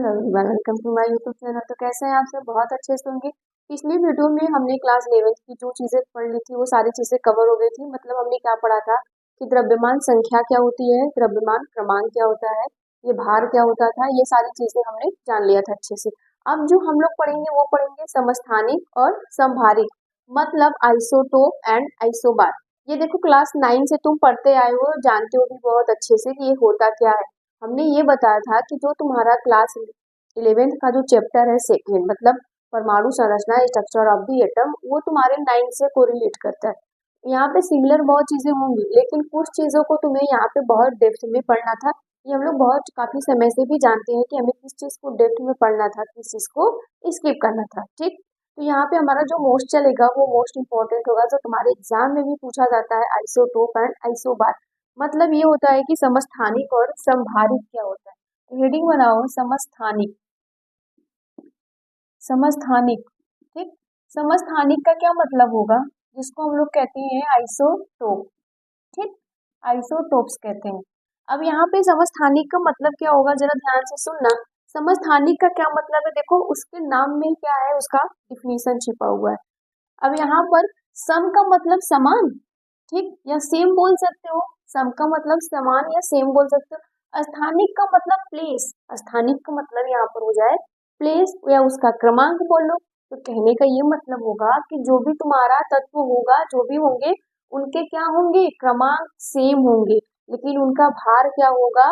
Hello everyone, welcome to my YouTube channel. तो कैसे हैं आप सब? बहुत अच्छे से होंगे। पिछली वीडियो में हमने क्लास 11th की जो चीज़ें पढ़ ली थी वो सारी चीज़ें कवर हो गई थी। मतलब हमने क्या पढ़ा था कि द्रव्यमान संख्या क्या होती है, द्रव्यमान क्रमांक क्या होता है, ये भार क्या होता था, ये सारी चीज़ें हमने जान लिया था अच्छे से। अब जो हम लोग पढ़ेंगे वो पढ़ेंगे समस्थानिक और समभारिक, मतलब आइसोटोप एंड आइसोबार। ये देखो क्लास 9 से तुम पढ़ते आए हो, जानते हो भी बहुत अच्छे से कि ये होता क्या है। हमने ये बताया था कि जो तुम्हारा क्लास 11th का जो चैप्टर है सेकेंड, मतलब परमाणु संरचना, स्ट्रक्चर ऑफ द एटम, वो तुम्हारे 9 से कोरिलेट करता है। यहाँ पे सिमिलर बहुत चीजें होंगी, लेकिन कुछ चीजों को तुम्हें यहाँ पे बहुत डेप्थ में पढ़ना था। ये हम लोग बहुत काफी समय से भी जानते हैं कि हमें किस चीज को डेप्थ में पढ़ना था, किस चीज को स्किप करना था। ठीक, तो यहाँ पे हमारा जो मोस्ट चलेगा वो मोस्ट इंपॉर्टेंट होगा, जो तुम्हारे एग्जाम में भी पूछा जाता है, आइसोटोप एंड आइसोबार। मतलब ये होता है कि समस्थानिक और समभारिक क्या होता है। हेडिंग बनाओ समस्थानिक। समस्थानिक, ठीक। समस्थानिक का क्या मतलब होगा, जिसको हम लोग कहते हैं आइसोटोप। ठीक, आइसोटोप्स कहते हैं। अब यहाँ पे समस्थानिक का मतलब क्या होगा, जरा ध्यान से सुनना। समस्थानिक का क्या मतलब है, देखो उसके नाम में क्या है, उसका डिफिनीशन छिपा हुआ है। अब यहाँ पर सम का मतलब समान, ठीक, या सेम बोल सकते हो। सम का मतलब समान या सेम बोल सकते हो। स्थानिक का मतलब प्लेस, स्थानिक का मतलब यहाँ पर हो जाए प्लेस या उसका क्रमांक बोल लो। तो कहने का ये मतलब होगा कि जो भी तुम्हारा तत्व होगा, जो भी होंगे, उनके क्या होंगे, क्रमांक सेम होंगे, लेकिन उनका भार क्या होगा,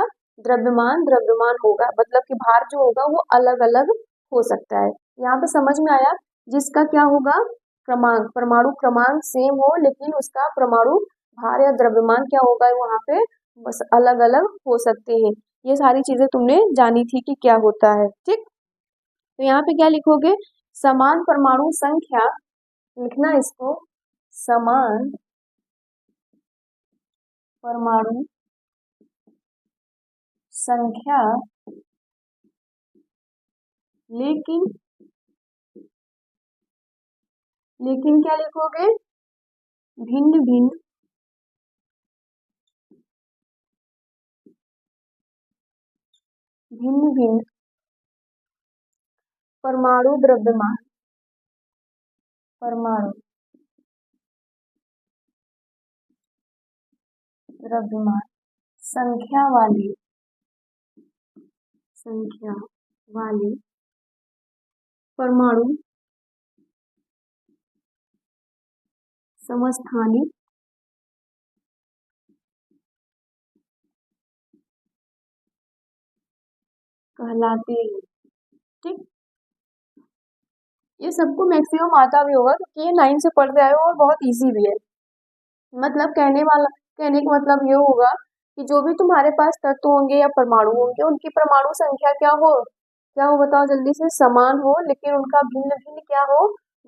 द्रव्यमान द्रव्यमान होगा। मतलब कि भार जो होगा वो अलग अलग हो सकता है। यहाँ पे समझ में आया, जिसका क्या होगा, क्रमांक, परमाणु क्रमांक सेम हो, लेकिन उसका परमाणु भार या द्रव्यमान क्या होगा, वहां पे बस अलग अलग हो सकते हैं। ये सारी चीजें तुमने जानी थी कि क्या होता है। ठीक, तो यहाँ पे क्या लिखोगे, समान परमाणु संख्या, लिखना इसको, समान परमाणु संख्या, लेकिन लेकिन क्या लिखोगे, भिन्न भिन्न भिन्न भिन्न परमाणु द्रव्यमान, परमाणु द्रव्यमान संख्या वाले परमाणु समस्थानिक कहलाते हैं। ठीक, ये सबको मैक्सिमम आता भी होगा, क्योंकि ये 9 से पढ़ते आए हो और बहुत इजी भी है। मतलब कहने का मतलब ये होगा कि जो भी तुम्हारे पास तत्व होंगे या परमाणु होंगे, उनकी परमाणु संख्या क्या हो बताओ जल्दी से, समान हो, लेकिन उनका भिन्न भिन्न क्या हो,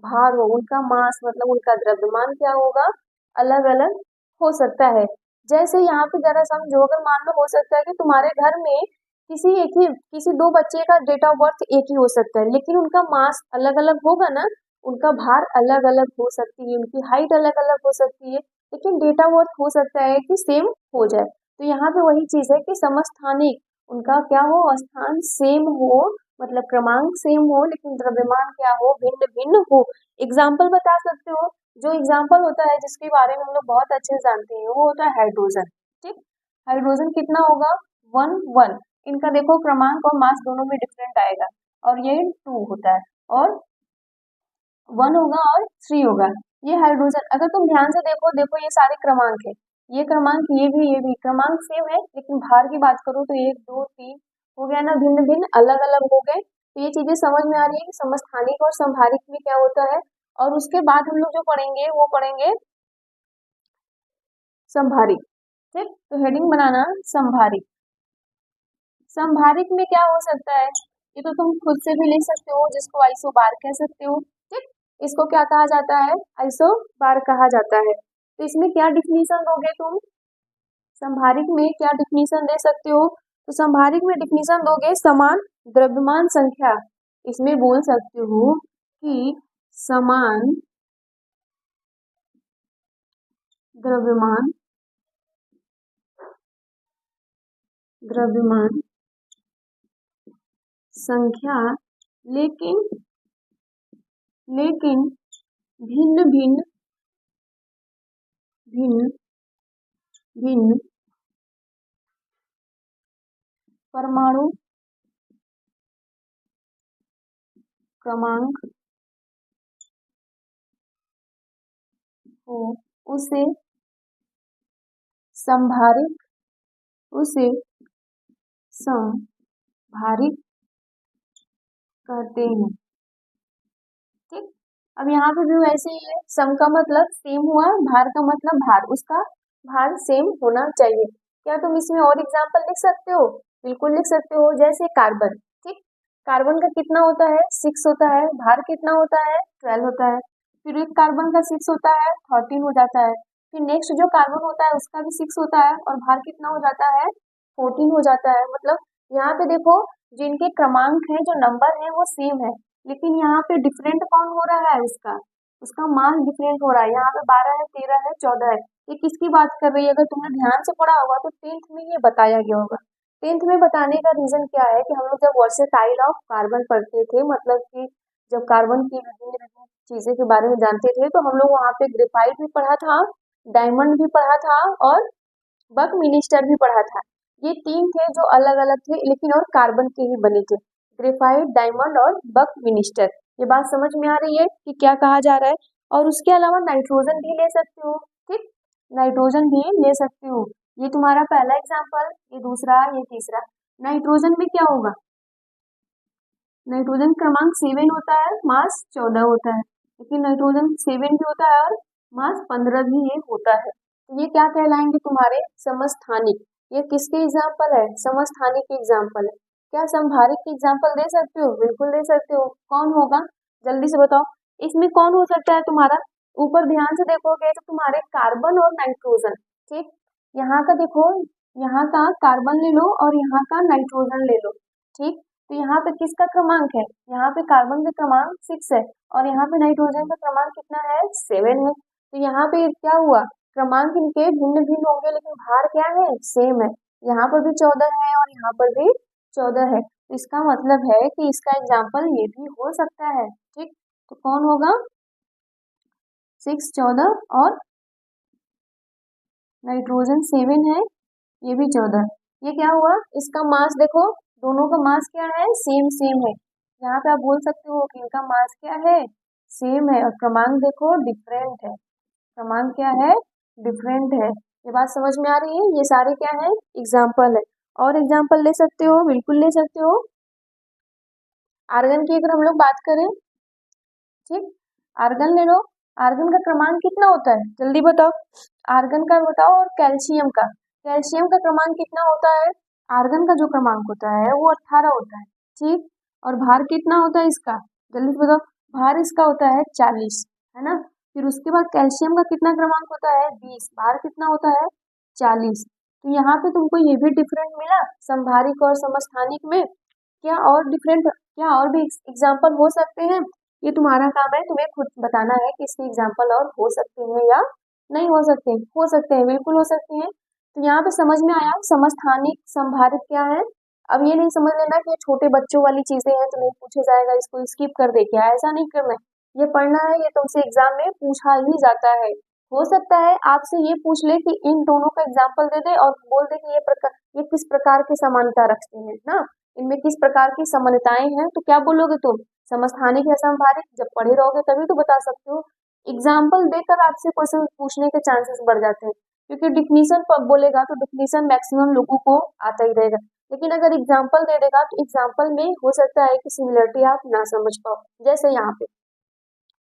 भार हो, उनका मास मतलब उनका द्रव्यमान क्या होगा, अलग अलग हो सकता है। जैसे यहाँ पे जरा समझो, अगर मान लो हो सकता है कि तुम्हारे घर में किसी दो बच्चे का डेट ऑफ बर्थ एक ही हो सकता है, लेकिन उनका मास अलग अलग होगा ना, उनका भार अलग अलग हो सकती है, उनकी हाइट अलग अलग हो सकती है, लेकिन डेट ऑफ बर्थ हो सकता है कि सेम हो जाए। तो यहाँ पे वही चीज है कि समस्थानिक, उनका क्या हो, स्थान सेम हो, मतलब क्रमांक सेम हो, लेकिन द्रव्यमान क्या हो, भिन्न भिन्न हो। एग्जाम्पल बता सकते हो, जो एग्जाम्पल होता है जिसके बारे में हम लोग बहुत अच्छे से जानते हैं, वो होता है हाइड्रोजन। ठीक, हाइड्रोजन कितना होगा, 1 1। इनका देखो क्रमांक और मास दोनों में डिफरेंट आएगा, और ये 2 होता है, और 1 होगा और 3 होगा। ये हाइड्रोजन, अगर तुम ध्यान से देखो, देखो ये सारे क्रमांक है, ये क्रमांक, ये भी क्रमांक सेम है, लेकिन भार की बात करूँ तो 1 2 3 हो गया ना, भिन्न भिन्न अलग अलग हो गए। तो ये चीजें समझ में आ रही है कि समस्थानिक और समभारिक में क्या होता है। और उसके बाद हम लोग जो पढ़ेंगे वो पढ़ेंगे समभारिक। ठीक, तो हेडिंग बनाना समभारिक। समभारिक में क्या हो सकता है, ये तो तुम खुद से भी लिख सकते हो, जिसको आइसोबार कह सकते हो। ठीक, इसको क्या कहा जाता है, आइसोबार कहा जाता है। तो इसमें क्या डिफिनीशन दोगे तुम, संभारिक में क्या डिफिनीशन दे सकते हो, तो संभारिक में डिफिनीशन दोगे समान द्रव्यमान संख्या। इसमें बोल सकते हो कि समान द्रव्यमान द्रव्यमान संख्या लेकिन लेकिन भिन्न भिन्न भिन्न भिन्न परमाणु क्रमांक हो उसे संभारित कहते हैं। ठीक, अब यहाँ पे भी वैसे ही है, सम का मतलब सेम हुआ, भार का मतलब भार, उसका भार सेम होना चाहिए। क्या तुम इसमें और एग्जाम्पल लिख सकते हो? बिल्कुल लिख सकते हो, जैसे कार्बन। ठीक, कार्बन का कितना होता है? 6 होता है। भार कितना होता है? 12 होता है। फिर एक कार्बन का 6 होता है, 13 हो जाता है। फिर नेक्स्ट जो कार्बन होता है उसका भी 6 होता है और भार कितना हो जाता है? 14 हो जाता है। मतलब यहाँ पे देखो, जिनके क्रमांक है, जो नंबर है वो सेम है, लेकिन यहाँ पे डिफरेंट कौन हो रहा है? उसका मास डिफरेंट हो रहा है। यहाँ पे 12 है, 13 है, 14 है। ये किसकी बात कर रही है? अगर तुमने ध्यान से पढ़ा होगा तो 10th में ये बताया गया होगा। 10th में बताने का रीजन क्या है कि हम लोग जब वर्सेटाइल ऑफ कार्बन पढ़ते थे, मतलब कि जब कार्बन की विभिन्न विभिन्न चीजें के बारे में जानते थे, तो हम लोग वहाँ पे ग्रेफाइट भी पढ़ा था, डायमंड भी पढ़ा था और बकमिनिस्टर भी पढ़ा था। ये 3 थे जो अलग अलग थे, लेकिन और कार्बन के ही बने थे, ग्रेफाइट, डायमंड और बकमिनिस्टर। ये बात समझ में आ रही है कि क्या कहा जा रहा है? और उसके अलावा नाइट्रोजन भी ले सकते हो। ठीक, नाइट्रोजन भी ले सकते हो। ये तुम्हारा पहला एग्जाम्पल, ये दूसरा, ये तीसरा। नाइट्रोजन में क्या होगा? नाइट्रोजन क्रमांक 7 होता है, मास 14 होता है, लेकिन नाइट्रोजन 7 भी होता है और मास 15 भी ये होता है। तो ये क्या कहलाएंगे? तुम्हारे समस्थानिक। ये किसके एग्जाम्पल है? समस्थानिक के एग्जाम्पल है। क्या संभारिक के एग्जाम्पल दे सकते हो? बिल्कुल दे सकते हो। कौन होगा? जल्दी से बताओ, इसमें कौन हो सकता है तुम्हारा? ऊपर ध्यान से देखोगे तो तुम्हारे कार्बन और नाइट्रोजन। ठीक, यहाँ का देखो, यहाँ का कार्बन ले लो और यहाँ का नाइट्रोजन ले लो। ठीक, तो यहाँ पे किसका क्रमांक है? यहाँ पे कार्बन का क्रमांक 6 है और यहाँ पे नाइट्रोजन का क्रमांक कितना है? 7 है। तो यहाँ पे क्या हुआ? क्रमांक इनके भिन्न भिन्न होंगे, लेकिन भार क्या है? सेम है। यहाँ पर भी 14 है और यहाँ पर भी 14 है। तो इसका मतलब है कि इसका एग्जाम्पल ये भी हो सकता है। ठीक, तो कौन होगा? 6, 14 और नाइट्रोजन 7 है, ये भी 14। ये क्या हुआ? इसका मास देखो, दोनों का मास क्या है? सेम सेम है। यहाँ पे आप बोल सकते हो कि इनका मास क्या है? सेम है। और क्रमांक देखो डिफरेंट है। क्रमांक क्या है? डिफरेंट है। ये बात समझ में आ रही है? ये सारे क्या है? एग्जाम्पल है। और एग्जाम्पल ले सकते हो, बिल्कुल ले सकते हो। आर्गन की अगर हम लोग बात करें, ठीक, आर्गन ले लो। आर्गन का क्रमांक कितना होता है? जल्दी बताओ, आर्गन का बताओ। और कैल्शियम का क्रमांक कितना होता है? आर्गन का जो क्रमांक होता है वो 18 होता है। ठीक, और भार कितना होता है इसका? जल्दी से बताओ, भार इसका होता है 40, है ना। फिर उसके बाद कैल्शियम का कितना क्रमांक होता है? 20, भार कितना होता है? 40। तो यहाँ पे तुमको ये भी डिफरेंट मिला संभारिक और समस्थानिक में। क्या और डिफरेंट, क्या और भी एग्जाम्पल हो सकते हैं? ये तुम्हारा काम है, तुम्हें खुद बताना है कि इसके एग्जाम्पल और हो सकते हैं या नहीं हो सकते। हो सकते हैं, बिल्कुल हो सकते हैं। तो यहाँ पे समझ में आया समस्थानिक संभारित क्या है। अब ये नहीं समझ लेना कि ये छोटे बच्चों वाली चीजें हैं तो नहीं पूछा जाएगा, इसको स्किप कर दे, क्या ऐसा नहीं करना है। ये पढ़ना है, ये तुमसे एग्जाम में पूछा ही जाता है। हो सकता है आपसे ये पूछ ले कि इन दोनों का एग्जाम्पल दे दे और बोल दे कि ये किस प्रकार की समानता रखते हैं ना, इनमें किस प्रकार की समानताएं हैं। तो क्या बोलोगे तुम? समस्थानिक या संभारिक? जब पढ़े रहोगे तभी तो बता सकते हो। एग्जाम्पल देकर आपसे क्वेश्चन पूछने के चांसेस बढ़ जाते हैं, क्योंकि डिफिनीशन बोलेगा तो डिफिनीशन मैक्सिमम लोगों को आता ही रहेगा, लेकिन अगर एग्जाम्पल दे देगा तो एग्जाम्पल में हो सकता है कि सिमिलरिटी आप ना समझ पाओ। जैसे यहाँ पे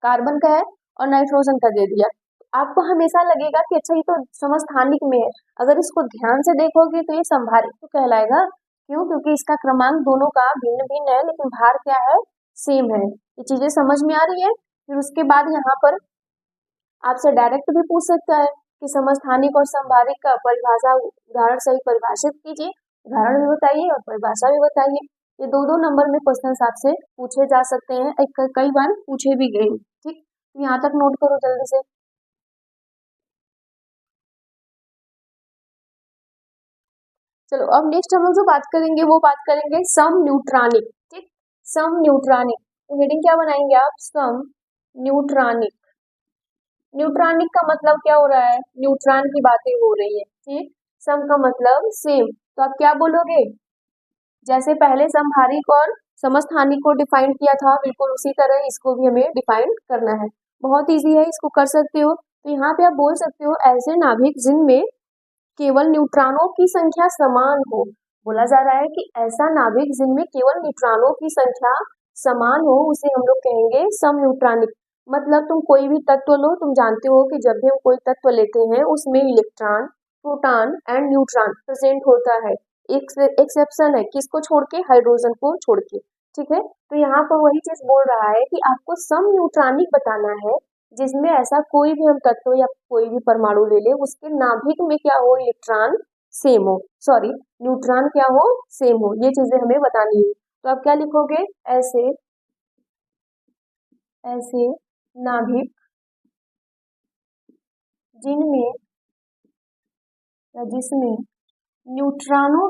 कार्बन का है और नाइट्रोजन का दे दिया, आपको हमेशा लगेगा कि अच्छा ये तो समस्थानिक में है। अगर इसको ध्यान से देखोगे तो ये संभारित तो कहलाएगा। क्यों? क्योंकि इसका क्रमांक दोनों का भिन्न भिन्न है, लेकिन भार क्या है? सेम है। ये चीजें समझ में आ रही है? फिर उसके बाद यहाँ पर आपसे डायरेक्ट भी पूछ सकता है कि समस्थानिक और संभारिक का परिभाषा, उदाहरण सही परिभाषित कीजिए, उदाहरण भी बताइए और परिभाषा भी बताइए। ये दो दो नंबर में क्वेश्चन आपसे पूछे जा सकते हैं, कई बार पूछे भी गए। ठीक, यहाँ तक नोट करो जल्दी से। चलो अब नेक्स्ट हम लोग जो बात करेंगे वो बात करेंगे सम न्यूट्रॉनिक। ठीक, सम न्यूट्रॉनिक, तो हेडिंग क्या बनाएंगे आप, सम न्यूट्रॉनिक। न्यूट्रॉनिक का मतलब क्या हो रहा है, न्यूट्रॉन की बातें हो रही है, ठीक। सम का मतलब सेम, तो आप क्या बोलोगे, जैसे पहले समहारिक और समस्थानिक को डिफाइन किया था, बिल्कुल उसी तरह इसको भी हमें डिफाइन करना है। बहुत इजी है, इसको कर सकते हो। तो यहाँ पे आप बोल सकते हो ऐसे नाभिक जिनमें केवल न्यूट्रॉनों की संख्या समान हो। बोला जा रहा है कि ऐसा नाभिक जिनमें केवल न्यूट्रॉनों की संख्या समान हो, उसे हम लोग कहेंगे सम न्यूट्रॉनिक। मतलब तुम कोई भी तत्व लो, तुम जानते हो कि जब भी हम कोई तत्व लेते हैं उसमें electron, proton and neutron present होता है। एक एक्सेप्शन है, किसको छोड़ के, हाइड्रोजन को छोड़ के, ठीक है। तो यहाँ पर वही चीज बोल रहा है कि आपको सम न्यूट्रॉनिक बताना है, जिसमें ऐसा कोई भी हम तत्व या कोई भी परमाणु ले ले, उसके नाभिक में क्या हो, इलेक्ट्रॉन सेम हो, सॉरी न्यूट्रॉन क्या हो, सेम हो, ये चीजें हमें बतानी है। तो आप क्या लिखोगे, ऐसे ऐसे नाभिक जिनमें या जिसमें न्यूट्रॉनों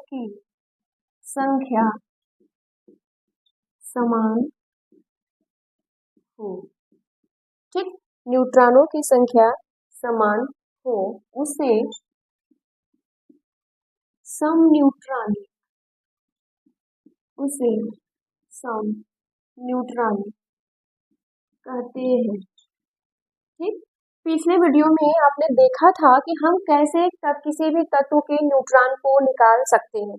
की संख्या समान हो, ठीक। न्यूट्रॉनों की संख्या समान हो, उसे सम न्यूट्रॉनिक कहते हैं, ठीक। पिछले वीडियो में आपने देखा था कि हम कैसे किसी भी तत्व के न्यूट्रॉन को निकाल सकते हैं,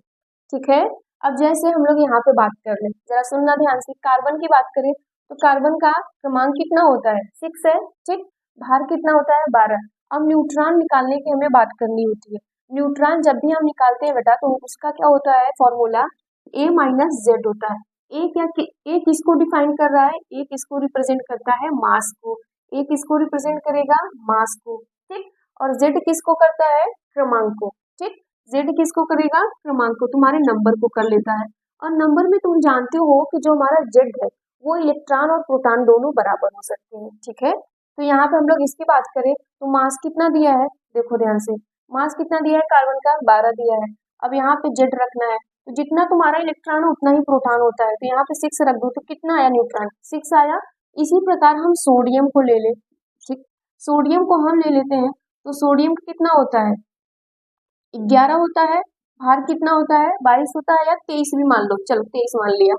ठीक है। अब जैसे हम लोग यहाँ पे बात कर लें, जरा सुनना ध्यान से, कार्बन की बात करें तो कार्बन का क्रमांक कितना होता है, 6 है, ठीक। भार कितना होता है, 12। अब न्यूट्रॉन निकालने की हमें बात करनी होती है। न्यूट्रॉन जब भी हम निकालते हैं बेटा, तो उसका क्या होता है फॉर्मूला, A माइनस जेड होता है। ए किसको डिफाइन कर रहा है, ए किसको रिप्रेजेंट करता है, मास को। ए किसको रिप्रेजेंट करेगा, मास को, ठीक। और जेड किसको करता है, क्रमांक को, ठीक। जेड किसको करेगा, क्रमांक को, तुम्हारे नंबर को कर लेता है। और नंबर में तुम जानते हो कि जो हमारा जेड है वो इलेक्ट्रॉन और प्रोटॉन दोनों बराबर हो सकते हैं, ठीक है। तो यहाँ पे हम लोग इसकी बात करें तो मास कितना दिया है, देखो ध्यान से, मास कितना दिया है कार्बन का, 12 दिया है। अब यहाँ पे जेड रखना है, तो जितना तुम्हारा इलेक्ट्रॉन उतना ही प्रोटॉन होता है, तो यहाँ पे 6 रख दो, तो कितना आया न्यूट्रॉन, 6 आया। इसी प्रकार हम सोडियम को ले ले, ठीक। सोडियम को हम ले लेते हैं, तो सोडियम का कितना होता है, 11 होता है। भार कितना होता है, 22 होता है, या 23 भी मान लो, चलो 23 मान लिया,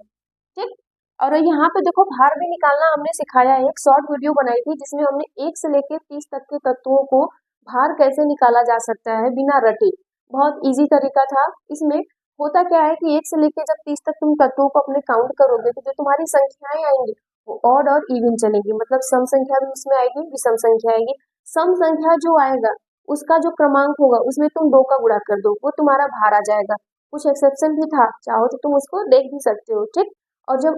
ठीक। और यहाँ पे देखो भार भी निकालना हमने सिखाया है, एक शॉर्ट वीडियो बनाई थी जिसमें हमने 1 से लेकर 30 तक के तत्वों को भार कैसे निकाला जा सकता है बिना रटे, बहुत इजी तरीका था। इसमें होता क्या है कि 1 से लेकर जब 30 तक तुम तत्वों को अपने काउंट करोगे, तो जो तुम्हारी संख्याएं आएंगी वो ऑड और इवन चलेगी, मतलब सम संख्या भी उसमें आएगी, विषम संख्या आएगी। सम संख्या जो आएगा उसका जो क्रमांक होगा उसमें तुम 2 का गुणा कर दो, वो तुम्हारा भार आ जाएगा। कुछ एक्सेप्शन भी था, चाहो तो तुम उसको देख भी सकते हो, ठीक। और जब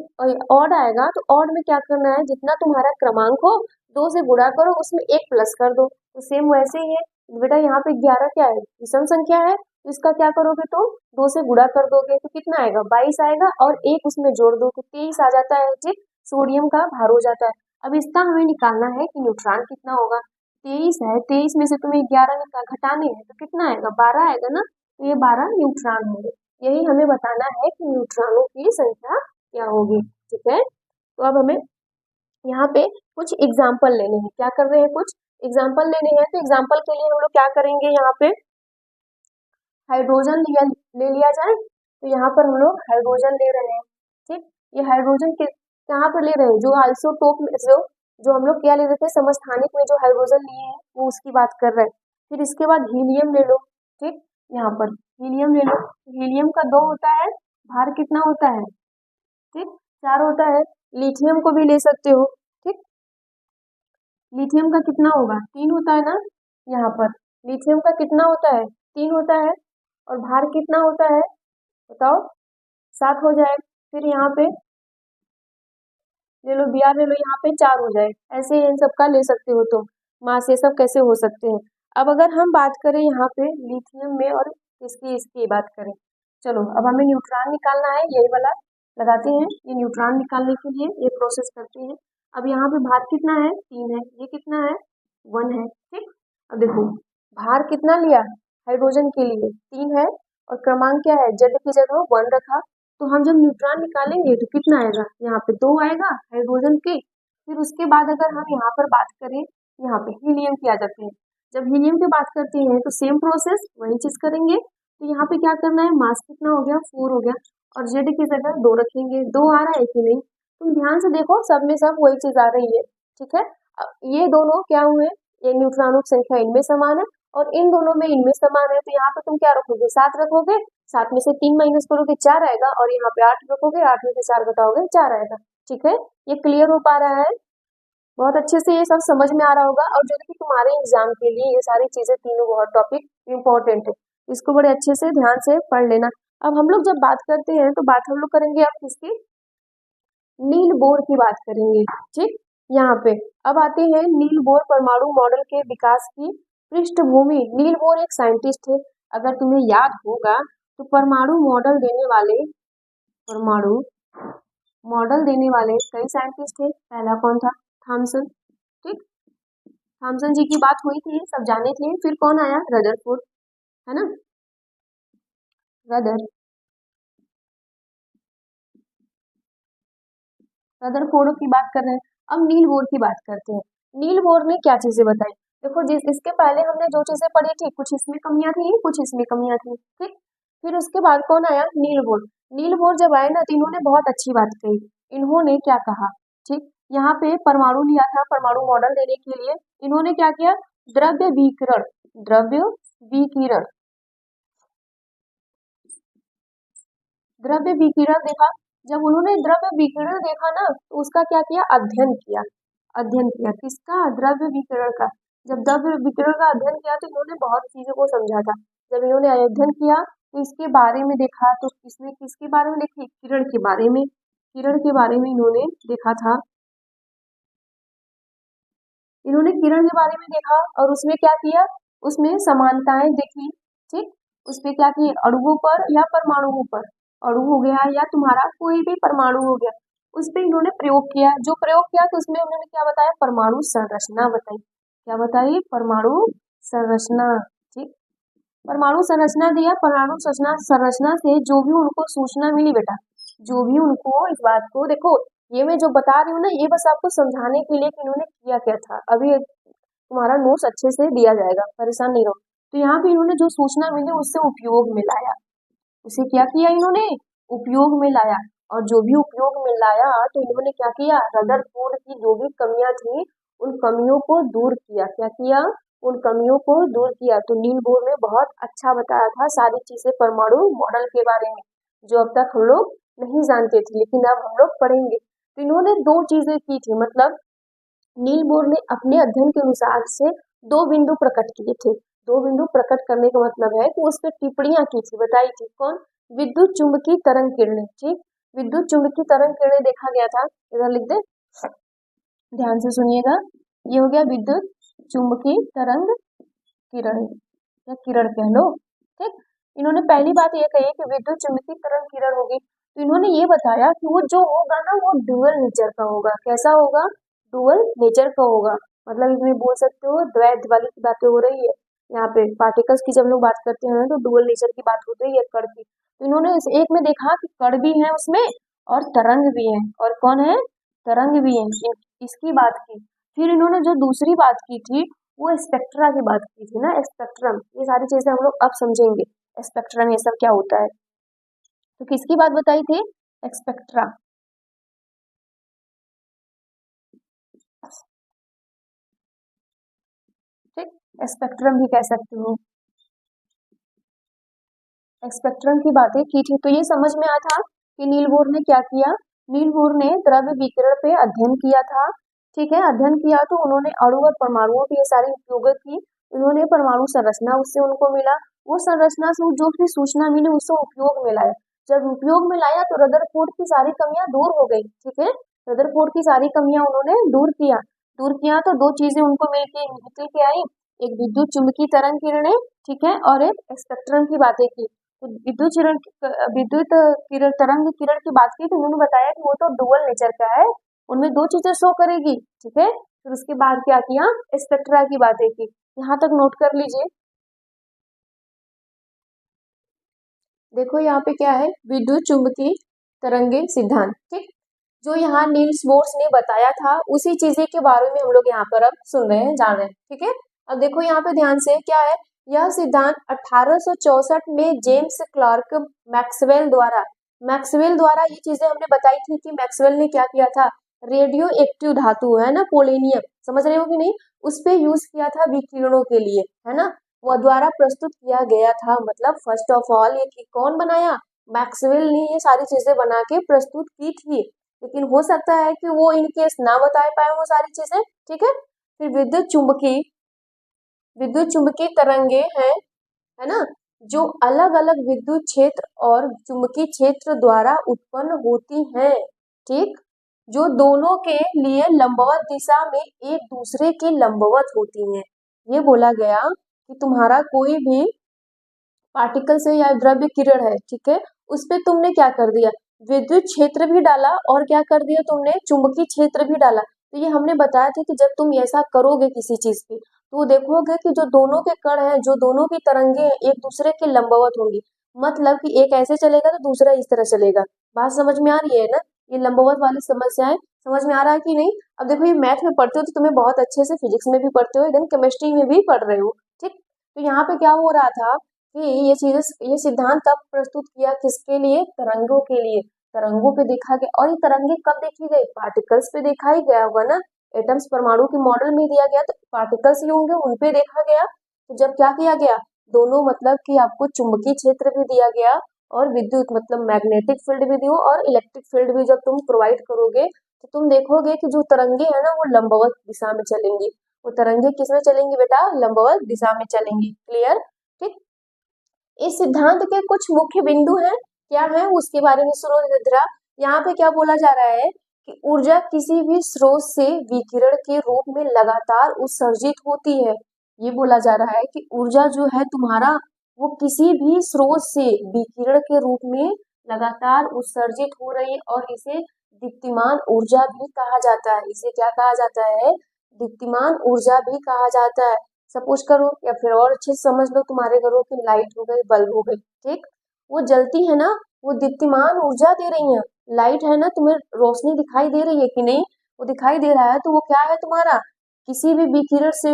ऑड आएगा तो ऑड में क्या करना है, जितना तुम्हारा क्रमांक हो 2 से गुणा करो, उसमें 1 प्लस कर दो। तो सेम वैसे ही है बेटा, यहाँ पे 11 क्या है, विषम संख्या है, तो इसका क्या करोगे, तो 2 से गुणा कर दोगे तो कितना आएगा, 22 आएगा, और 1 उसमें जोड़ दो तो 23 आ जाता है, ठीक। सोडियम का भार हो जाता है। अब इसका हमें निकालना है कि न्यूट्रॉन कितना होगा, 23 है, 23 में से तुम्हें 11 घटाने हैं तो कितना आएगा, 12 आएगा ना, तो ये 12 न्यूट्रॉन होंगे। यही हमें बताना है कि न्यूट्रॉनों की संख्या क्या होगी, ठीक है। तो अब हमें यहाँ पे कुछ एग्जाम्पल लेने हैं, क्या कर रहे हैं, कुछ एग्जाम्पल लेने हैं। तो एग्जाम्पल के लिए हम लोग क्या करेंगे, यहाँ पे हाइड्रोजन ले लिया जाए, तो यहाँ पर हम लोग हाइड्रोजन ले रहे हैं, ठीक। ये हाइड्रोजन कहाँ पर ले रहे हैं, जो आइसोटोप में जो हम लोग क्या ले रहे थे, समस्थानिक में जो हाइड्रोजन लिए हैं वो उसकी बात कर रहे हैं। फिर इसके बाद हीलियम ले लो, ठीक। यहाँ पर हीलियम ले लो, हीलियम का 2 होता है, भार कितना होता है, ठीक, 4 होता है। लिथियम को भी ले सकते हो, ठीक। लिथियम का कितना होगा, 3 होता है ना, यहाँ पर लिथियम का कितना होता है, 3 होता है। और भार कितना होता है बताओ, 7 हो जाए। फिर यहाँ पे ले लो, Br ले लो, यहाँ पे 4 हो जाए। ऐसे इन सब का ले सकते हो, तो मास ये सब कैसे हो सकते हैं। अब अगर हम बात करें यहाँ पे लिथियम में और इसकी बात करें, चलो अब हमें न्यूट्रॉन निकालना है, यही वाला लगाते हैं। ये न्यूट्रॉन निकालने के लिए ये प्रोसेस करते हैं। अब यहाँ पे भार कितना है, 3 है, ये कितना है, 1 है, ठीक। अब देखो भार कितना लिया हाइड्रोजन के लिए, 3 है, और क्रमांक क्या है, जेड की जगह 1 रखा। तो हम जब न्यूट्रॉन निकालेंगे तो कितना आएगा, यहाँ पे 2 आएगा हाइड्रोजन के। फिर उसके बाद अगर हम यहाँ पर बात करें, यहाँ पे हीलियम की आ जाते हैं। जब हीलियम की बात करते हैं तो सेम प्रोसेस वही चीज करेंगे। तो यहाँ पे क्या करना है, मास कितना हो गया, 4 हो गया, और जेड की जगह 2 रखेंगे। 2 आ रहा है कि नहीं, तुम ध्यान से देखो, सब में सब वही चीज आ रही है, ठीक है। ये दोनों क्या हुए, ये न्यूट्रॉनों की संख्या इनमें समान है और इन दोनों में इनमें समान है। तो यहाँ पे तुम क्या रखोगे, 7 रखोगे, 7 में से 3 माइनस करोगे 4 आएगा, और यहाँ पे 8 रखोगे, 8 में से 4 घटाओगे 4 आएगा, ठीक है। ये क्लियर हो पा रहा है, बहुत अच्छे से ये सब समझ में आ रहा होगा। और जो कि तुम्हारे एग्जाम के लिए ये सारी चीजें तीनों बहुत टॉपिक इम्पोर्टेंट है, इसको बड़े अच्छे से ध्यान से पढ़ लेना। अब हम लोग जब बात करते हैं तो बात हम लोग करेंगे अब किसकी, नील बोर की बात करेंगे, ठीक। यहाँ पे अब आते हैं नील बोर परमाणु मॉडल के विकास की पृष्ठभूमि। नील बोर एक साइंटिस्ट थे, अगर तुम्हें याद होगा तो परमाणु मॉडल देने वाले कई साइंटिस्ट थे। पहला कौन था, थॉमसन, ठीक। थॉमसन जी की बात हुई थी, सब जाने थे। फिर कौन आया, रदरफोर्ड, है ना, रदरफोर्ड की बात कर रहे हैं। अब नील बोर की बात करते हैं। नील बोर ने क्या चीजें बताई, देखो जिस इसके पहले हमने जो चीजें पढ़ी थी, कुछ इसमें कमियां थी, कुछ इसमें कमियां थी, ठीक। फिर उसके बाद कौन आया, नील बोर। नील बोर जब आए ना तो इन्होंने बहुत अच्छी बात कही। इन्होंने क्या कहा, ठीक, यहाँ पे परमाणु लिया था, परमाणु मॉडल देने के लिए इन्होंने क्या किया, द्रव्य विकिरण, द्रव्य विकिरण, द्रव्य विकिरण देखा। जब उन्होंने द्रव्य विकिरण देखा ना तो उसका क्या किया, अध्ययन किया। अध्ययन किया किसका, द्रव्य विकिरण का। जब द्रव्य विकिरण का अध्ययन किया तो इन्होंने बहुत चीजों को समझा था। जब इन्होंने अध्ययन किया तो इसके बारे में देखा, तो इसमें किसके बारे में देखी, किरण के बारे में, किरण के बारे में इन्होंने देखा था। इन्होंने किरण के बारे में देखा और उसमें क्या किया, उसमें समानताएं देखी, ठीक। उसमें क्या किए, अणुओं पर या परमाणुओं पर, अणु हो गया या तुम्हारा कोई भी परमाणु हो गया, उस पर इन्होंने प्रयोग किया। जो प्रयोग किया तो उसमें उन्होंने क्या बताया, परमाणु संरचना बताई। क्या बताई, परमाणु संरचना, ठीक। परमाणु संरचना दिया। परमाणु संरचना से जो भी उनको सूचना मिली बेटा, जो भी उनको इस बात को देखो, ये मैं जो बता रही हूँ ना, ये बस आपको समझाने के लिए कि इन्होंने किया क्या था। अभी तुम्हारा नोट्स अच्छे से दिया जाएगा, परेशान नहीं रहो। तो यहाँ पे इन्होंने जो सूचना मिली उससे उपयोग में लाया, उसे क्या किया इन्होंने, उपयोग में लाया। और जो भी उपयोग में लाया तो इन्होंने क्या किया, रदरफोर्ड की जो भी कमियां थी उन कमियों को दूर किया। क्या किया, उन कमियों को दूर किया। तो नील बोर ने बहुत अच्छा बताया था सारी चीजें परमाणु मॉडल के बारे में, जो अब तक हम लोग नहीं जानते थे, लेकिन अब हम लोग पढ़ेंगे। तो इन्होंने 2 चीजें की थी, मतलब नील बोर ने अपने अध्ययन के अनुसार से 2 बिंदु प्रकट किए थे। 2 बिंदु प्रकट करने का मतलब है कि उस पर टिप्पणियां की थी, बताई थी। कौन, विद्युत चुंबकीय तरंग किरणें, ठीक। विद्युत चुंबकीय तरंग किरणें देखा गया था, इधर लिख दे, ध्यान से सुनिएगा। ये हो गया विद्युत चुंबकीय तरंग किरण या किरण कह लो, ठीक। इन्होंने पहली बात ये कही कि विद्युत चुंबकीय तरंग किरण होगी। तो इन्होंने ये बताया कि वो जो होगा ना वो डुअल नेचर का होगा। कैसा होगा, डुअल नेचर का होगा। मतलब इसमें बोल सकते हो द्वैत वाली की बातें हो रही है। यहाँ पे पार्टिकल्स की जब लोग बात करते हैं तो डुअल नेचर की बात होती है, कण की। तो इन्होंने इस एक में देखा कि कण भी है उसमें और तरंग भी है, और कौन है, तरंग भी है, इसकी बात की। फिर इन्होंने जो दूसरी बात की थी वो स्पेक्ट्रा की बात की थी ना, स्पेक्ट्रम। ये सारी चीजें हम लोग अब समझेंगे, स्पेक्ट्रम ये सब क्या होता है। तो किसकी बात बताई थी, स्पेक्ट्रा, ठीक। स्पेक्ट्रम भी कह सकते हो, स्पेक्ट्रम की बातें की थी। तो ये समझ में आया था कि नील बोर ने क्या किया, नील बोर ने द्रव्य विकिरण पे अध्ययन किया था, ठीक है। अध्ययन किया तो उन्होंने अणु और परमाणुओं की ये सारी उपयोग की। उन्होंने परमाणु संरचना उससे उनको मिला, वो संरचना से जो भी सूचना मिली उससे उपयोग में लाया। जब उपयोग में लाया तो रदरफोर्ड की सारी कमियां दूर हो गई, ठीक है। रदरफोर्ड की सारी कमियां उन्होंने दूर किया तो 2 चीजें उनको निकल के आई, एक विद्युत चुंबकीय तरंग किरणें, ठीक है, और एक स्पेक्ट्रम की बातें की। तो विद्युत किरण तरंग किरण की बात की तो उन्होंने बताया कि वो तो डुअल नेचर का है, उनमें 2 चीजें शो करेगी, ठीक है। फिर उसके बाद क्या किया, स्पेक्ट्रा की बातें की। यहाँ तक नोट कर लीजिए। देखो यहाँ पे क्या है, विद्युत चुंबकीय तरंगे सिद्धांत, ठीक। जो यहाँ नील्स बोर्स ने बताया था उसी चीजें के बारे में हम लोग यहाँ पर अब सुन रहे हैं, जान रहे हैं, ठीक है। अब देखो यहाँ पे ध्यान से क्या है, यह सिद्धांत 1864 में जेम्स क्लार्क मैक्सवेल द्वारा ये चीजें हमने बताई थी कि मैक्सवेल ने क्या किया था, रेडियो एक्टिव धातु है ना, पोलेनियम, समझ रहे हो कि नहीं, उस पे यूज किया था विकिरणों के लिए, है ना, वो द्वारा प्रस्तुत किया गया था। मतलब फर्स्ट ऑफ ऑल ये कौन बनाया, मैक्सवेल ने ये सारी चीजें बना के प्रस्तुत की थी, लेकिन हो सकता है कि वो इन केस ना बता पाए वो सारी चीजें, ठीक है। फिर विद्युत चुंबकीय तरंगे हैं, है ना, जो अलग अलग विद्युत क्षेत्र और चुंबकीय क्षेत्र द्वारा उत्पन्न होती हैं, ठीक, जो दोनों के लिए लंबवत दिशा में एक दूसरे के लंबवत होती हैं। ये बोला गया कि तुम्हारा कोई भी पार्टिकल से या द्रव्य किरण है, ठीक है, उस पे तुमने क्या कर दिया, विद्युत क्षेत्र भी डाला और क्या कर दिया तुमने, चुंबकीय क्षेत्र भी डाला। तो ये हमने बताया था कि जब तुम ऐसा करोगे किसी चीज की, तो देखोगे कि जो दोनों के कण हैं, जो दोनों की तरंगे हैं, एक दूसरे के लंबवत होंगी। मतलब कि एक ऐसे चलेगा तो दूसरा इस तरह चलेगा। बात समझ में आ रही है ना, ये लंबवत वाली समस्याएं समझ में आ रहा है कि नहीं। अब देखो ये मैथ में पढ़ते हो तो तुम्हें बहुत अच्छे से, फिजिक्स में भी पढ़ते हो, इधर केमिस्ट्री में भी पढ़ रहे हो, ठीक। तो यहाँ पे क्या हो रहा था कि ये सिद्धांत तब प्रस्तुत किया किसके लिए, तरंगों के लिए, तरंगों पे देखा गया। और ये तरंगे कब देखी गई, पार्टिकल्स पे देखा ही गया होगा ना, एटम्स परमाणु के मॉडल में दिया गया तो पार्टिकल्स ही होंगे, उन पे देखा गया। तो जब क्या किया गया, दोनों मतलब कि आपको चुंबकीय क्षेत्र भी दिया गया और विद्युत मतलब मैग्नेटिक फील्ड भी दियो और इलेक्ट्रिक फील्ड भी जब तुम प्रोवाइड करोगे, तो तुम देखोगे कि जो तरंगे है ना वो लंबवत दिशा में चलेंगी। वो तरंगे किस में चलेंगी बेटा, लंबवत दिशा में चलेंगी, क्लियर, ठीक। इस सिद्धांत के कुछ मुख्य बिंदु हैं, क्या है उसके बारे में सुनो जरा। यहाँ पे क्या बोला जा रहा है कि ऊर्जा किसी भी स्रोत से विकिरण के रूप में लगातार उत्सर्जित होती है। ये बोला जा रहा है कि ऊर्जा जो है तुम्हारा, वो किसी भी स्रोत से विकिरण के रूप में लगातार उत्सर्जित हो रही है, और इसे दीप्तिमान ऊर्जा भी कहा जाता है। इसे क्या कहा जाता है, दीप्तिमान ऊर्जा भी कहा जाता है। सपोज करो, या फिर और अच्छे से समझ लो, तुम्हारे घरों की लाइट हो गई, बल्ब हो गई, ठीक, वो जलती है ना, वो दीप्तिमान ऊर्जा दे रही है। लाइट है ना, तुम्हें रोशनी दिखाई दे रही है कि नहीं, वो दिखाई दे रहा है, तो वो क्या है तुम्हारा, किसी भी विकिरण से,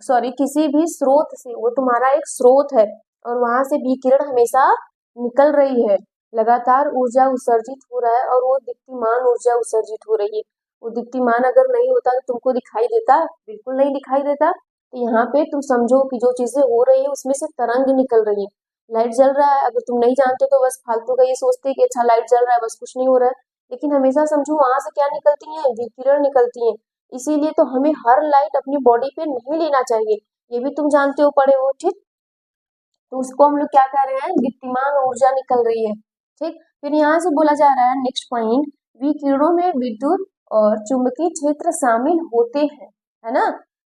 सॉरी किसी भी स्रोत से, वो तुम्हारा एक स्रोत है, और वहां से विकिरण हमेशा निकल रही है, लगातार ऊर्जा उत्सर्जित हो रहा है, और वो दीप्तिमान ऊर्जा उत्सर्जित हो रही है। वो दीप्तिमान अगर नहीं होता तो तुमको दिखाई देता, बिल्कुल नहीं दिखाई देता। तो यहाँ पे तुम समझो कि जो चीजें हो रही है उसमें से तरंग निकल रही है। लाइट जल रहा है, अगर तुम नहीं जानते तो बस फालतू का ये सोचते कि अच्छा लाइट जल रहा है, बस कुछ नहीं हो रहा है, लेकिन हमेशा समझो वहां से क्या निकलती है, विकिरण निकलती है। इसीलिए तो हमें हर लाइट अपनी बॉडी पे नहीं लेना चाहिए, ये भी तुम जानते हो, पढ़े हो, ठीक। तो उसको हम लोग क्या कह रहे हैं, दीप्तिमान ऊर्जा निकल रही है, ठीक। फिर यहाँ से बोला जा रहा है नेक्स्ट पॉइंट, विकिरणों में विद्युत और चुंबकीय क्षेत्र शामिल होते हैं, है ना,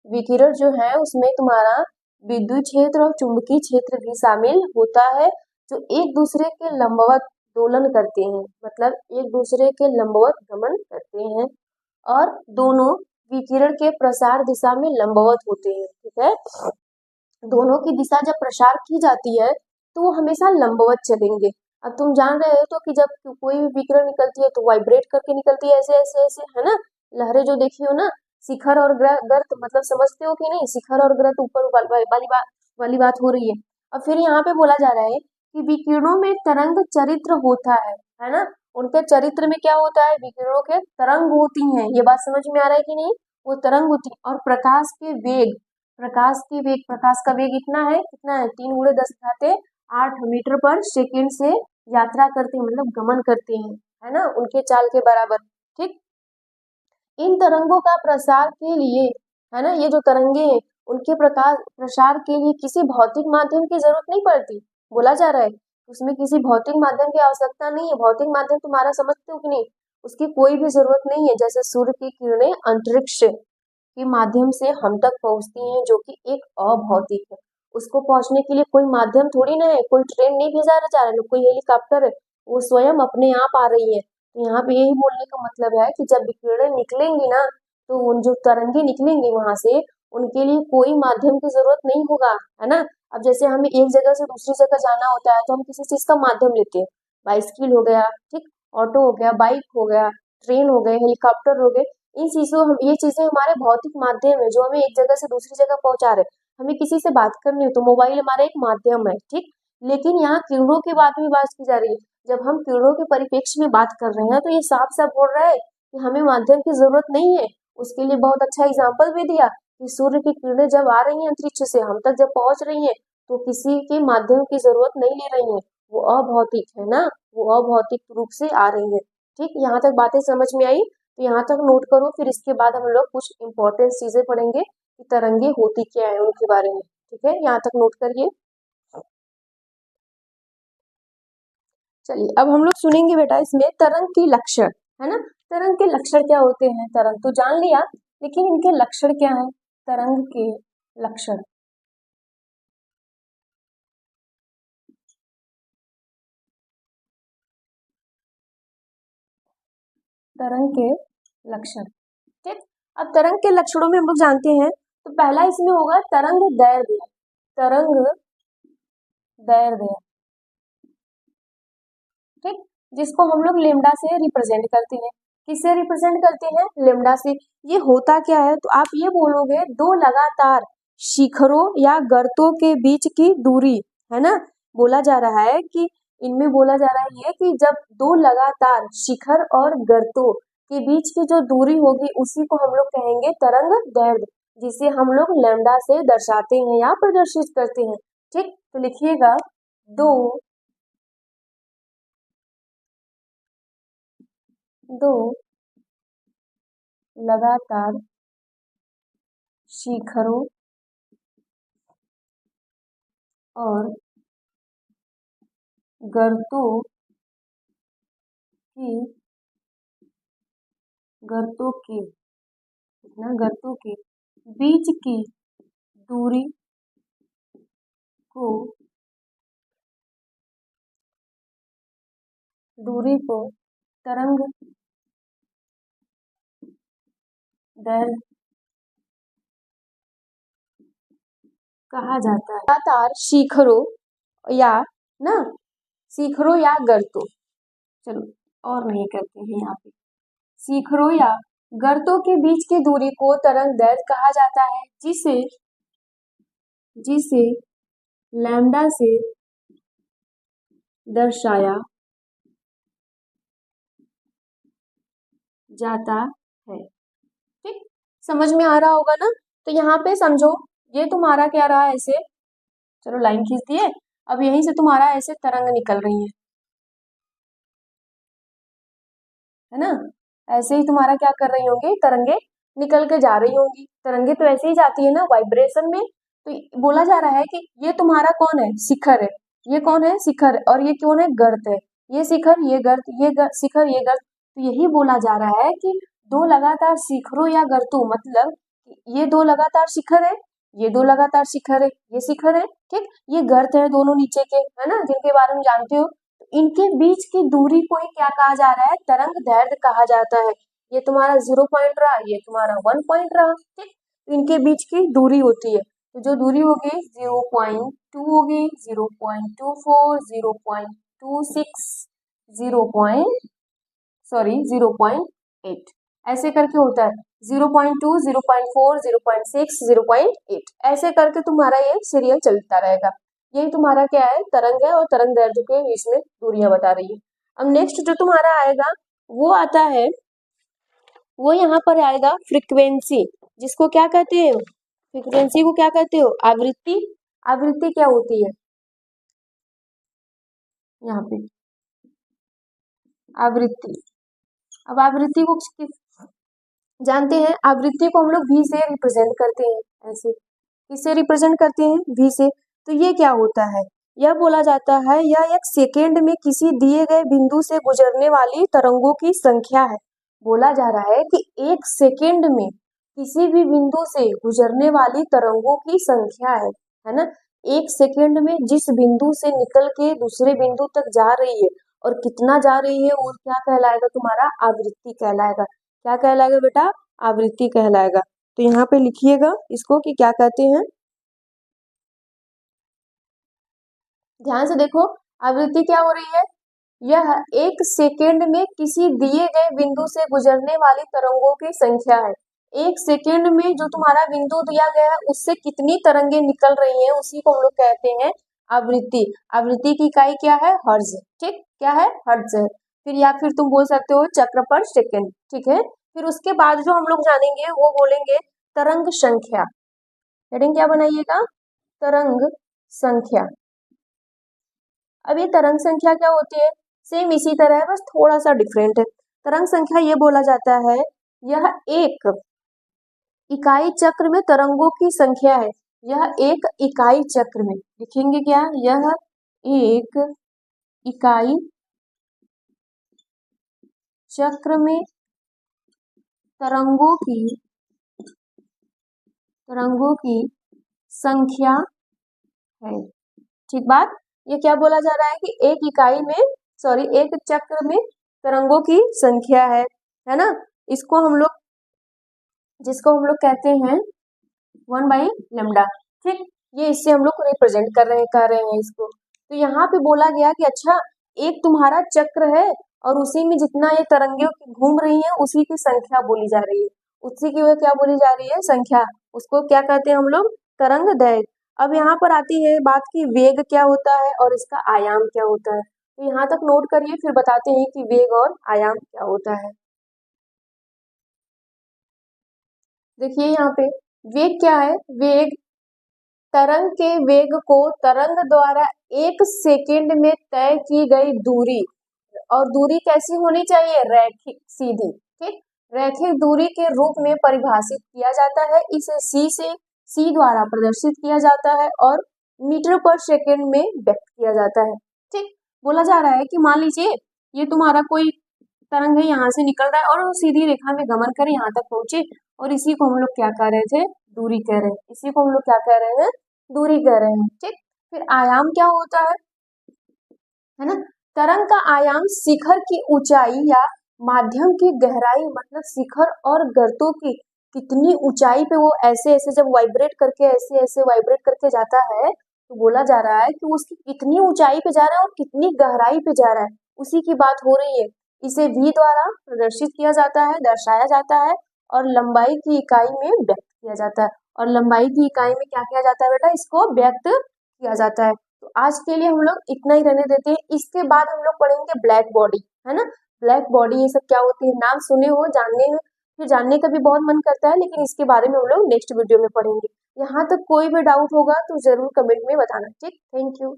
विकिरण जो है उसमें तुम्हारा विद्युत क्षेत्र और चुंबकीय क्षेत्र भी शामिल होता है, जो एक दूसरे के लंबवत दोलन करते हैं, मतलब एक दूसरे के लंबवत गमन करते हैं, और दोनों विकिरण के प्रसार दिशा में लंबवत होते हैं, ठीक है। दोनों की दिशा जब प्रसार की जाती है तो वो हमेशा लंबवत चलेंगे। अब तुम जान रहे हो तो कि जब कोई भी विकिरण निकलती है तो वाइब्रेट करके निकलती है, ऐसे ऐसे ऐसे, है ना, लहरें जो देखी हो ना, शिखर और गर्त, मतलब समझते हो कि नहीं, शिखर और गर्त ऊपर वाली बात हो रही है। अब फिर यहाँ पे बोला जा रहा है कि विकिरणों में तरंग चरित्र होता है ना, उनके चरित्र में क्या होता है, विकिरणों के तरंग होती हैं, ये बात समझ में आ रहा है कि नहीं, वो तरंग होती है। और प्रकाश का वेग कितना है, 3 × 10 8 मीटर पर सेकेंड से यात्रा करते हैं, मतलब गमन करते हैं, है ना, उनके चाल के बराबर, ठीक। इन तरंगों का प्रसार के लिए, है ना, ये जो तरंगे हैं उनके प्रकाश प्रसार के लिए किसी भौतिक माध्यम की जरूरत नहीं पड़ती, बोला जा रहा है उसमें किसी भौतिक माध्यम की आवश्यकता नहीं है। भौतिक माध्यम तुम्हारा समझते हो कि नहीं, उसकी कोई भी जरूरत नहीं है। जैसे सूर्य की किरणें अंतरिक्ष के माध्यम से हम तक पहुंचती हैं, जो कि एक अभौतिक है, उसको पहुंचने के लिए कोई माध्यम थोड़ी ना है, कोई ट्रेन नहीं भेजा जा रहा है, कोई हेलीकॉप्टर है, वो स्वयं अपने आप आ रही है। तो यहाँ पे यही बोलने का मतलब है कि जब विकिरणें निकलेंगी ना, तो उन जो तरंगे निकलेंगी वहां से, उनके लिए कोई माध्यम की जरूरत नहीं होगा, है ना। अब जैसे हमें एक जगह से दूसरी जगह जाना होता है तो हम किसी चीज का माध्यम लेते हैं, बाइसिकल हो गया, ठीक, ऑटो हो गया, बाइक हो गया, ट्रेन हो गए, हेलीकॉप्टर हो गए। इन चीजों हम ये चीजें हमारे भौतिक माध्यम है जो हमें एक जगह से दूसरी जगह पहुंचा रहे। हमें किसी से बात करनी हो तो मोबाइल हमारा एक माध्यम है, ठीक। लेकिन यहाँ किरणों के बारे में बात की जा रही है। जब हम किरणों के परिप्रेक्ष्य में बात कर रहे हैं तो ये साफ साफ बोल रहा है कि हमें माध्यम की जरूरत नहीं है। उसके लिए बहुत अच्छा एग्जाम्पल भी दिया कि सूर्य की किरणें जब आ रही हैं अंतरिक्ष से हम तक जब पहुंच रही हैं तो किसी के माध्यम की जरूरत नहीं ले रही है, वो अभौतिक है ना, वो अभौतिक रूप से आ रही है। ठीक, यहाँ तक बातें समझ में आई तो यहाँ तक नोट करो, फिर इसके बाद हम लोग कुछ इंपॉर्टेंट चीजें पढ़ेंगे कि तरंगे होती क्या है उनके बारे में। ठीक है, यहाँ तक नोट करिए। चलिए अब हम लोग सुनेंगे बेटा इसमें तरंग के लक्षण, है ना। तरंग के लक्षण क्या होते हैं, तरंग तो जान लिया लेकिन इनके लक्षण क्या है, तरंग के लक्षण। तरंग के लक्षण, ठीक। अब तरंग के लक्षणों में हम लोग जानते हैं तो पहला इसमें होगा तरंग दैर्ध्य, तरंग दैर्ध्य, ठीक, जिसको हम लोग लेमडा से रिप्रेजेंट करते हैं। किससे रिप्रेजेंट करते हैं, लेमडा से। ये होता क्या है तो आप ये बोलोगे दो लगातार शिखरों या गर्तों के बीच की दूरी, है ना। बोला जा रहा है कि इनमें बोला जा रहा है ये कि जब दो लगातार शिखर और गर्तों के बीच की जो दूरी होगी उसी को हम लोग कहेंगे तरंग दैर्ध्य, जिसे हम लोग लैम्डा से दर्शाते हैं या प्रदर्शित करते हैं। ठीक, तो लिखिएगा दो लगातार शिखरों और गर्तों के बीच की दूरी को तरंग दैर्ध्य कहा जाता है। लगातार शिखरों या ना शिखरों या गर्तों, चलो और नहीं करते हैं यहाँ पे, शिखरों या गर्तों के बीच की दूरी को तरंग दैर्ध्य कहा जाता है, जिसे लैम्डा से दर्शाया जाता है। ठीक, समझ में आ रहा होगा ना। तो यहाँ पे समझो ये तुम्हारा क्या रहा है, ऐसे चलो लाइन खींच दिए, अब यहीं से तुम्हारा ऐसे तरंग निकल रही है ना। ऐसे ही तुम्हारा क्या कर रही होंगी, तरंगे निकल के जा रही होंगी। तरंगे तो ऐसे ही जाती है ना वाइब्रेशन में। तो बोला जा रहा है कि ये तुम्हारा कौन है, शिखर है। ये कौन है, शिखर, और ये कौन है, गर्त है। ये शिखर, ये गर्त, ये शिखर, ये गर्त। तो यही बोला जा रहा है कि दो लगातार शिखरों या गर्तों, मतलब ये दो लगातार शिखर है, ये दो लगातार शिखर है, ये शिखर है, ठीक, ये गर्त है दोनों नीचे के, है ना, जिनके बारे में जानते हो। इनके बीच की दूरी को ही क्या कहा जा रहा है, तरंग दैर्ध्य कहा जाता है। ये तुम्हारा 0 पॉइंट रहा, ये तुम्हारा 1 पॉइंट रहा, ठीक। इनके बीच की दूरी होती है, तो जो दूरी होगी 0.2 होगी, 0.24, 0.26, 0.8 ऐसे करके होता है। 0.2, 0.4, 0.6, 0.8 ऐसे करके तुम्हारा ये सीरियल चलता रहेगा। यही तुम्हारा क्या है, तरंग है, और तरंग दैर्ध्य के बीच में दूरियां बता रही है। अब नेक्स्ट जो तुम्हारा आएगा वो आता है, वो यहाँ पर आएगा फ्रीक्वेंसी, जिसको क्या कहते हो, फ्रीक्वेंसी को क्या कहते हो, आवृत्ति। आवृत्ति क्या होती है, यहाँ पे आवृत्ति। अब आवृत्ति को जानते हैं, आवृत्ति को हम लोग V से रिप्रेजेंट करते हैं, ऐसे किससे रिप्रेजेंट करते हैं, V से। तो ये क्या होता है, यह बोला जाता है यह एक सेकेंड में किसी दिए गए बिंदु से गुजरने वाली तरंगों की संख्या है। बोला जा रहा है कि एक सेकेंड में किसी भी बिंदु से गुजरने वाली तरंगों की संख्या है ना। एक सेकेंड में जिस बिंदु से निकल के दूसरे बिंदु तक जा रही है और कितना जा रही है वो क्या कहलाएगा, तुम्हारा आवृत्ति कहलाएगा। क्या कहलाएगा बेटा, आवृत्ति कहलाएगा। तो यहाँ पे लिखिएगा इसको कि क्या कहते हैं। ध्यान से देखो, आवृत्ति क्या हो रही है, यह एक सेकेंड में किसी दिए गए बिंदु से गुजरने वाली तरंगों की संख्या है। एक सेकेंड में जो तुम्हारा बिंदु दिया गया है उससे कितनी तरंगे निकल रही हैं उसी को हम लोग कहते हैं आवृत्ति। आवृत्ति की इकाई क्या है, हर्ट्ज। ठीक, क्या है, हर्ट्ज है। फिर या फिर तुम बोल सकते हो चक्र पर सेकेंड। ठीक है, फिर उसके बाद जो हम लोग जानेंगे वो बोलेंगे तरंग संख्या। हेडिंग क्या बनाइएगा, तरंग संख्या। अब ये तरंग संख्या क्या होती है, सेम इसी तरह है, बस थोड़ा सा डिफरेंट है। तरंग संख्या ये बोला जाता है, यह एक इकाई चक्र में तरंगों की संख्या है। यह एक इकाई चक्र में, लिखेंगे क्या, यह एक इकाई चक्र में तरंगों की संख्या है। ठीक बात, ये क्या बोला जा रहा है कि एक इकाई में, सॉरी एक चक्र में तरंगों की संख्या है ना। इसको हम लोग, जिसको हम लोग कहते हैं 1/λ। ठीक, ये इससे हम लोग रिप्रेजेंट कर रहे हैं इसको। तो यहाँ पे बोला गया कि अच्छा एक तुम्हारा चक्र है और उसी में जितना ये तरंगे घूम रही हैं उसी की संख्या बोली जा रही है, उसी की वह क्या बोली जा रही है, संख्या। उसको क्या कहते हैं हम लोग, तरंग दैर्घ्य। अब यहाँ पर आती है बात की वेग क्या होता है और इसका आयाम क्या होता है। तो यहाँ तक नोट करिए, फिर बताते हैं कि वेग और आयाम क्या होता है। देखिए यहाँ पे वेग क्या है, वेग तरंग के वेग को तरंग द्वारा एक सेकेंड में तय की गई दूरी, और दूरी कैसी होनी चाहिए, रैखिक, सीधी। ठीक, रैखिक दूरी के रूप में परिभाषित किया जाता है। इसे सी द्वारा प्रदर्शित किया जाता है और मीटर पर सेकेंड में व्यक्त किया जाता है। ठीक, बोला जा रहा है कि मान लीजिए ये तुम्हारा कोई तरंग है, यहाँ से निकल रहा है और सीधी रेखा में गमन करे, यहाँ तक पहुंचे, और इसी को हम लोग क्या कह रहे थे, दूरी कह रहे हैं। इसी को हम लोग क्या कह रहे हैं, दूरी कह रहे हैं। ठीक, फिर आयाम क्या होता है ना। तरंग का आयाम शिखर की ऊंचाई या माध्यम की गहराई, मतलब शिखर और गर्तों की कितनी ऊंचाई पे वो ऐसे ऐसे जब वाइब्रेट करके ऐसे ऐसे वाइब्रेट करके जाता है, तो बोला जा रहा है कि उसकी कितनी ऊंचाई पे जा रहा है और कितनी गहराई पे जा रहा है, उसी की बात हो रही है। इसे v द्वारा प्रदर्शित किया जाता है, दर्शाया जाता है, और लंबाई की इकाई में व्यक्त किया जाता है। और लंबाई की इकाई में क्या किया जाता है बेटा, इसको व्यक्त किया जाता है। तो आज के लिए हम लोग इतना ही रहने देते हैं। इसके बाद हम लोग पढ़ेंगे ब्लैक बॉडी, है ना। ब्लैक बॉडी ये सब क्या होती है, नाम सुने हो, जानने में फिर जानने का भी बहुत मन करता है, लेकिन इसके बारे में हम लोग नेक्स्ट वीडियो में पढ़ेंगे। यहाँ तक कोई भी डाउट होगा तो जरूर कमेंट में बताना। ठीक, थैंक यू।